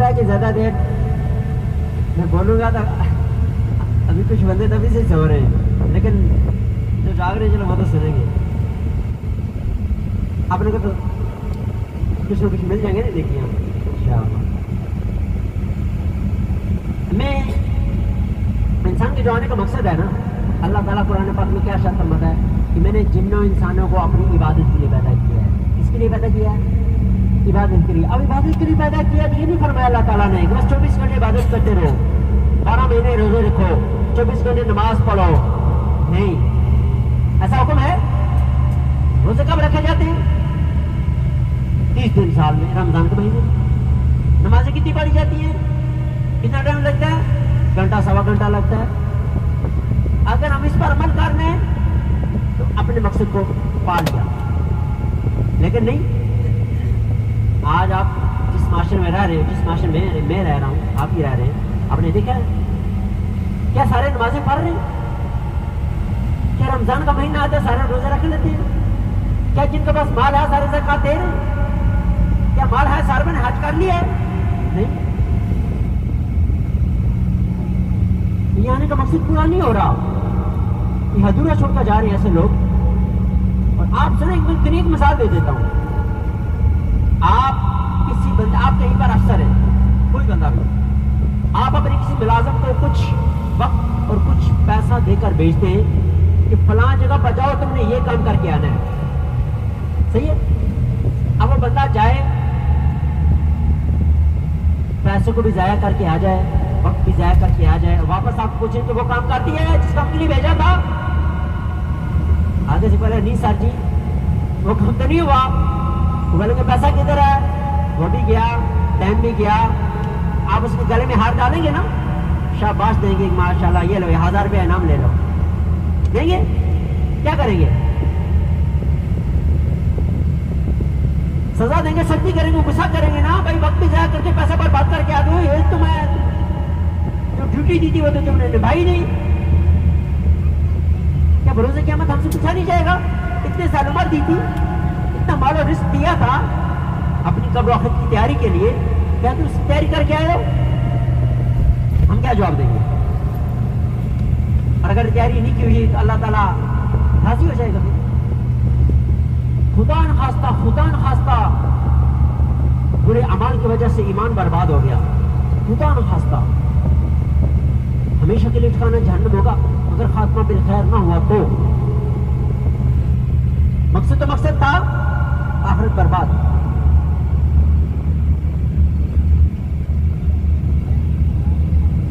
رہا ہے کہ زیادہ دیر میں بولوں گا تو ابھی کچھ بندے تبھی سے سو رہے ہیں، لیکن جو جاگ رہے ہیں چلو وہ تو سنیں گے. آپ لوگوں کو تو کچھ نہ کچھ مل جائیں گے نا، دیکھیے انشاءاللہ. میں انسان کے جو آنے کا مقصد ہے نا، اللہ تعالیٰ قرآن پاک میں کیا ارشاد فرماتا ہے کہ میں نے جنوں انسانوں کو اپنی عبادت کے لیے پیدا کیا ہے. کس کے لیے پیدا کیا ہے؟ عبادت کے لیے. اب عبادت کے لیے پیدا کیا تو یہ نہیں فرمایا اللہ تعالیٰ نے بس 24 گھنٹے عبادت کرتے رہو، 12 مہینے روزے رکھو، 24 گھنٹے نماز پڑھو. نہیں، ایسا حکم ہے؟ روزے کب رکھے جاتے ہیں؟ 30 دن سال میں، رمضان کے مہینے. نمازیں کتنی پڑھی جاتی ہیں؟ کتنا ٹائم لگتا ہے؟ گھنٹہ سوا گھنٹہ لگتا ہے. اگر ہم اس پر عمل کر رہے ہیں تو اپنے مقصد کو پا لیا. لیکن نہیں، آج آپ جس معاشرے میں رہ رہے ہیں، جس معاشرے میں رہ رہا ہوں، آپ ہی رہ رہے ہیں، آپ نے دیکھا ہے کیا سارے نمازیں پڑھ رہے ہیں؟ کیا رمضان کا مہینہ آتا ہے سارے روزے رکھ لیتے ہیں؟ کیا جن کے پاس مال ہے سارے زکات دے رہے ہیں؟ کیا مال ہے سارے نے حج کر لیا ہے؟ نہیں. یہ آنے کا مقصد پورا نہیں ہو رہا، یہ ادھورا چھوڑ کر جا رہے ہیں ایسے لوگ. اور آپ سنیں ایک مثال دے دیتا ہوں. آپ کسی بندے، آپ کہیں پر افسر ہیں، کوئی بندہ بھی، آپ اپنے کسی ملازم کو کچھ وقت اور کچھ پیسہ دے کر بھیجتے ہیں کہ فلاں جگہ پر جاؤ، تم نے یہ کام کر کے آنا ہے. صحیح ہے؟ اب وہ بندہ جائے، پیسوں کو بھی ضائع کر کے آ جائے، وقت بھی ضائع کر کے آ جائے، واپس آپ پوچھیں کہ وہ کام کر دیا ہے جس کام کے لیے بھیجا تھا؟ آگے سے پہلے نہیں سر جی وہ کام تو نہیں ہوا. وہ بولیں گے پیسہ کدھر ہے؟ وہ بھی گیا، ٹائم بھی گیا. آپ اس کے گلے میں ہار ڈالیں گے نا، شاباش دیں گے، ماشاءاللہ یہ لو 1000 روپے انعام لے لو. دیں گے؟ کیا کریں گے؟ سزا دیں گے، سختی کریں گے، غصہ کریں گے نا. بھائی وقت بھی ضائع کر کے پیسہ برباد کر کے آ دو، یہ تو میں جو ڈیوٹی دی تھی وہ تو تم نے نبھائی نہیں. کیا بھروسے قیامت ہم سے پوچھا نہیں جائے گا؟ اتنے سال عمر دی تھی، اتنا مال و رزق دیا تھا اپنی قبر و آخرت کی تیاری کے لیے، کیا تم اس کی تیاری کر کے آئے ہو؟ ہم کیا جواب دیں گے؟ اور اگر تیاری نہیں کی ہوئی تو اللہ تعالیٰ راضی ہو جائے گا. خدا نخواستہ برے اعمال کی وجہ سے ایمان برباد ہو گیا، خدا نخواستہ ہمیشہ کے لیے ٹھکانا جہنم ہوگا اگر خاتمہ بالخیر نہ ہوا تو. مقصد تو مقصد تھا، آخرت برباد.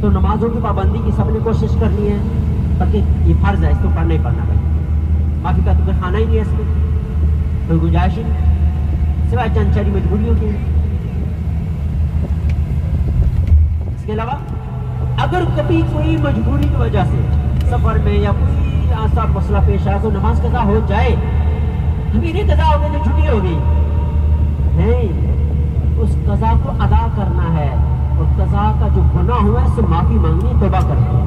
تو نمازوں کی پابندی کی سب نے کوشش کرنی ہے، بلکہ یہ فرض ہے، اس کو پڑھنا ہی پڑھنا. بھائی معافی کا تو کوئی کھانا ہی نہیں ہے، اس میں کوئی گنجائش ہی نہیں سوائے چند چاری مجبوریوں کی. اس کے علاوہ اگر کبھی کوئی مجبوری کی وجہ سے سفر میں یا کوئی ایسا مسئلہ پیش آیا تو نماز قضا ہو جائے، ابھی نہیں قضا ہو گئی تو چھٹی ہو گئی نہیں، اس قضا کو ادا کرنا ہے اور قضا کا جو گناہ ہوا ہے اس سے معافی مانگنی، توبہ کرنی ہے.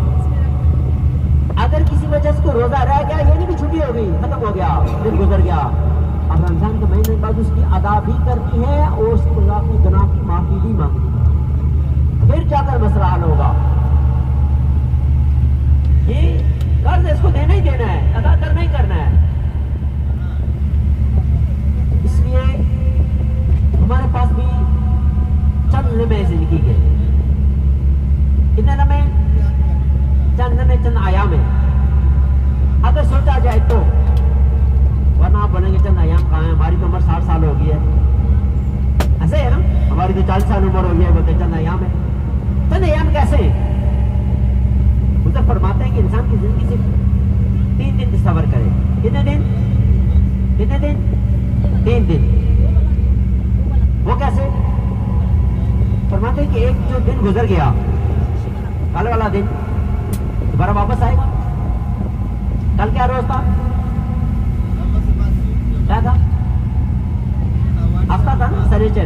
اگر کسی وجہ سے کوئی روزہ رہ گیا، یہ نہیں کہ چھٹی ہو گئی، ختم ہو گیا، دن گزر گیا، اب رمضان کے مہینے کے بعد اس کی ادا بھی کرنی ہے اور اس قضا کی گناہ کی معافی بھی مانگنی ہے، پھر جا کر مسئلہ حل ہوگا. یہ قرض اس کو دینا ہی دینا ہے، ادا کرنا ہی کرنا ہے. اس لیے ہمارے پاس بھی چند لمحے زندگی کے، کتنے لمحے؟ چند لمحے، چند ایام ہے. اگر سوچا جائے تو، ورنہ آپ بولیں گے چند ایام کہاں ہیں، ہماری تو عمر 60 سال ہو گئی ہے. ایسے ہے نا، ہماری تو 40 سال عمر ہو گئی ہے، بولتے چند ایام ہے. چند ایام کیسے ہیں؟ مطلب فرماتے ہیں کہ انسان کی زندگی سے 3 دن تصور کرے. کتنے دن؟ 3 دن. وہ کیسے؟ فرماتے ہیں کہ ایک جو دن گزر گیا، کل والا دن دوبارہ واپس آئے گا. کل کیا روز تھا؟ کیا تھا؟ ہفتہ تھا نا، سنیچر.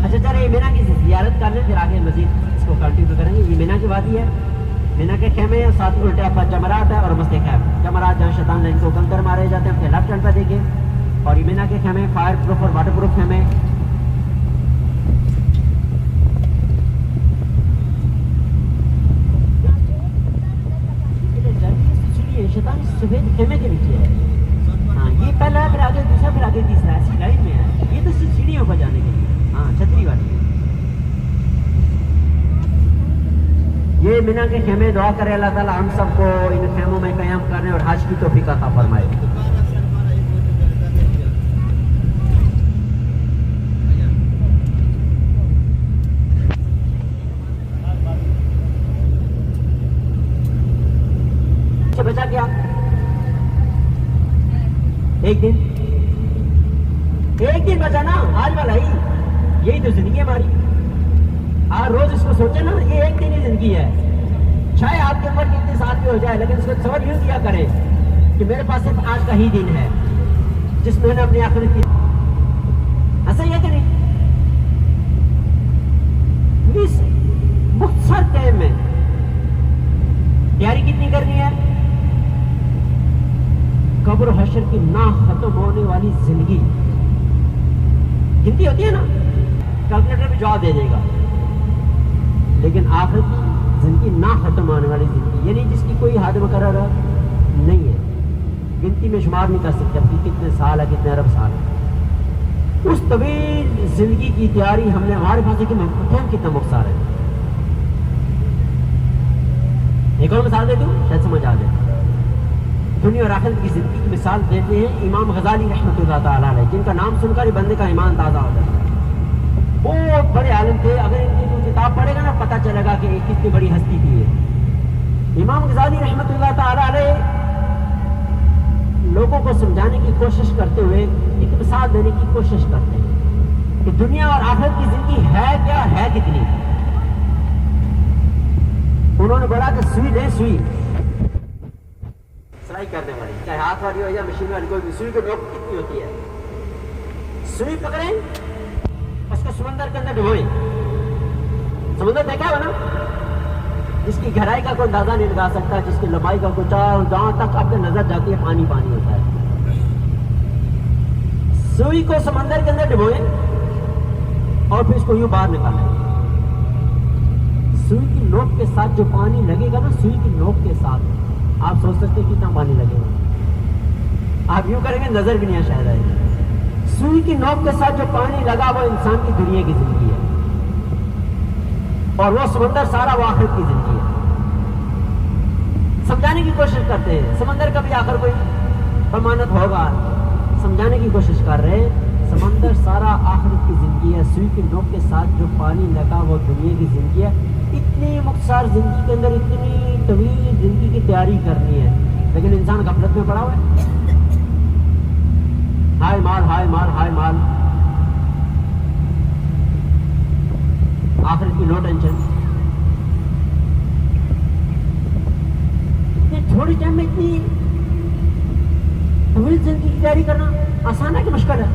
اچھا چلے یہ مینا کی زیارت کر لیں، پھر آگے مزید اس کو کنٹینیو کریں گے. یہ مینا کی وادی ہے، مینا کے خیمے ہیں، ساتھ الٹے آپ جمرات ہے اور مستے خیم. جمرات جہاں شیطان لائن کو کنکر مارے جاتے ہیں، اپنے لیفٹ ہینڈ پہ دیکھیں. اور یہ مینا کے خیمے فائر پروف اور واٹر پروف خیمے. شیطان اس سفید خیمے کے نیچے ہے. ہاں یہ پہلا ہے، پھر آگے دوسرا، پھر آگے تیسرا، ایسی لائن میں ہے. یہ تو صرف سیڑھیوں پر جانے کے لیے. ہاں چھتری والی. یہ مینا کے خیمے دعا کرے اللہ تعالیٰ ہم سب کو ان خیموں میں قیام کرنے اور حج کی توفیق عطا فرمائے. بچا کیا ایک دن بچا نا، آج والا ہی. یہی تو زندگی ہماری. آج روز اس کو سوچے نا، یہ ایک دن ہی زندگی ہے. چاہے آپ کے اوپر کتنے سال بھی ہو جائے، لیکن اس کو تصور یوں کیا کرے کہ میرے پاس صرف آج کا ہی دن ہے جس میں نے اپنی آخرت کی. ایسا ہی ہے کہ نہیں؟ اس مختصر ٹائم میں تیاری کتنی کرنی ہے؟ قبر و حشر کی نہ ختم ہونے والی زندگی. گنتی ہوتی ہے نا، کیلکولیٹر بھی جواب دے دے گا. لیکن آخر کی زندگی نہ ختم ہونے والی زندگی، یعنی جس کی کوئی حد مقرر نہیں ہے، گنتی میں شمار نہیں کر سکتے اب کتنے سال ہے، کتنے ارب سال ہے. اس طویل زندگی کی تیاری ہم نے ہمارے پاس ہے کہ ہم کتنا مختصر ہے. ایک اور مثال دے دوں شاید سمجھ آ جائے. دنیا اور آخرت کی زندگی کی مثال دیتے ہیں امام غزالی رحمۃ اللہ تعالیٰ علیہ، جن کا نام سن کر ہی بندے کا ایمان تازہ ہو جاتا ہے. بہت بڑے عالم تھے. اگر ان کی کوئی کتاب پڑھے گا نا، پتہ چلے گا کہ ایک کتنی بڑی ہستی تھی یہ. امام غزالی رحمۃ اللہ تعالیٰ علیہ لوگوں کو سمجھانے کی کوشش کرتے ہوئے ایک مثال دینے کی کوشش کرتے ہیں کہ دنیا اور آخرت کی زندگی ہے کیا، ہے کتنی. انہوں نے بولا کہ سوئی لیں، سوئی سلائی کرنے والی، چاہے ہاتھ والی ہو یا مشین والی، کوئی بھی سوئی کی نوک کتنی ہوتی ہے. سوئی پکڑیں، اس کو سمندر کے اندر ڈبوئیں. سمندر دیکھا ہوا نا، جس کی گہرائی کا کوئی اندازہ نہیں لگا سکتا، جس کی لمبائی کا کوئی جہاں تک آپ کی نظر جاتی ہے پانی پانی ہوتا ہے. سوئی کو سمندر کے اندر ڈبوئیں اور پھر اس کو یوں باہر نکالیں. سوئی کی نوک کے ساتھ جو پانی لگے گا نا، سوئی کی نوک کے ساتھ آپ سوچ سکتے ہیں کتنا پانی لگے گا. آپ یوں کریں گے نظر بھی نہیں شاید آئے گا. سوئی کی نوک کے ساتھ جو پانی لگا وہ انسان کی دنیا کی زندگی ہے، اور وہ سمندر سارا وہ آخرت کی زندگی ہے. سمجھانے کی کوشش کرتے ہیں سمندر کا بھی آخر کوئی امانت ہوگا، سمجھانے کی کوشش کر رہے ہیں سمندر سارا آخرت کی زندگی ہے. سوئی کی نوک کے ساتھ جو پانی لگا وہ دنیا کی زندگی ہے. اتنی مختصر زندگی کے اندر اتنی طویل زندگی کی تیاری کرنی ہے، لیکن انسان غفلت میں پڑا ہوا ہے. ہائے مال، ہائے مال، ہائے مال. آخرت کی نو ٹینشن. تھوڑی ٹائم میں اتنی طویل زندگی کی تیاری کرنا آسان ہے کہ مشکل ہے؟